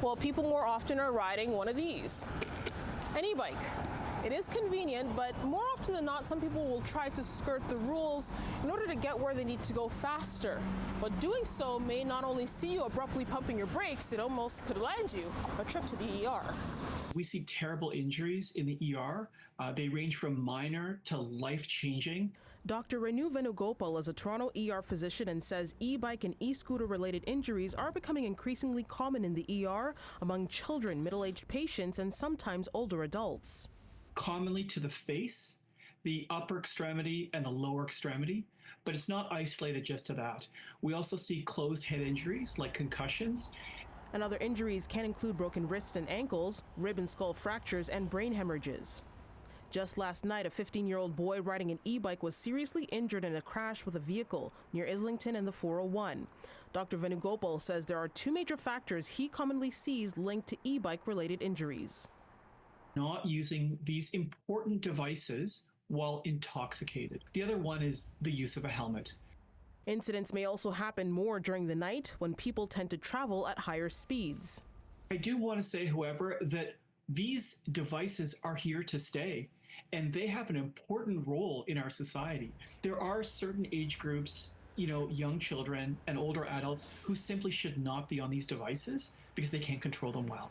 Well, people more often are riding one of these, an e-bike. It is convenient, but more often than not, some people will try to skirt the rules in order to get where they need to go faster. But doing so may not only see you abruptly pumping your brakes, it almost could land you a trip to the ER. We see terrible injuries in the ER. They range from minor to life-changing. Dr. Renu Venugopal is a Toronto ER physician and says e-bike and e-scooter related injuries are becoming increasingly common in the ER among children, middle-aged patients, and sometimes older adults. Commonly to the face, the upper extremity, and the lower extremity, but it's not isolated just to that. We also see closed head injuries like concussions. And other injuries can include broken wrists and ankles, rib and skull fractures, and brain hemorrhages. Just last night, a 15-year-old boy riding an e-bike was seriously injured in a crash with a vehicle near Islington and the 401. Dr. Venugopal says there are two major factors he commonly sees linked to e-bike related injuries. Not using these important devices while intoxicated. The other one is the use of a helmet. Incidents may also happen more during the night when people tend to travel at higher speeds. I do want to say, however, that these devices are here to stay, and they have an important role in our society. There are certain age groups, young children and older adults who simply should not be on these devices because they can't control them well.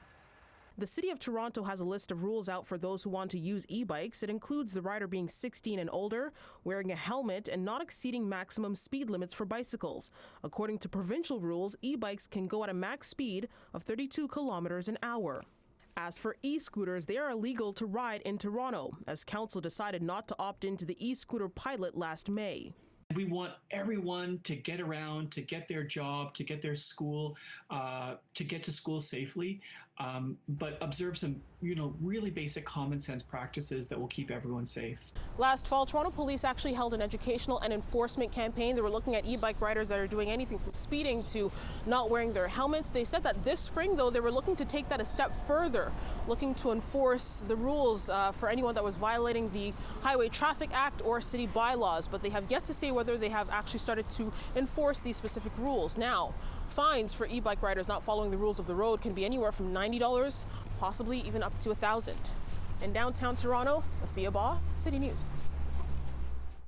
The City of Toronto has a list of rules out for those who want to use e-bikes. It includes the rider being 16 and older, wearing a helmet, and not exceeding maximum speed limits for bicycles. According to provincial rules, e-bikes can go at a max speed of 32 kilometers an hour. As for e-scooters, they are illegal to ride in Toronto, as council decided not to opt into the e-scooter pilot last May. We want everyone to get around, to get their job, to get their school, to get to school safely, but observe some, really basic common sense practices that will keep everyone safe. Last fall, Toronto Police actually held an educational and enforcement campaign. They were looking at e-bike riders that are doing anything from speeding to not wearing their helmets. They said that this spring, though, they were looking to take that a step further, looking to enforce the rules for anyone that was violating the Highway Traffic Act or city bylaws, but they have yet to say whether they have actually started to enforce these specific rules. Now, fines for e-bike riders not following the rules of the road can be anywhere from $90, possibly even up to $1,000. In downtown Toronto, Afua Baah, City News.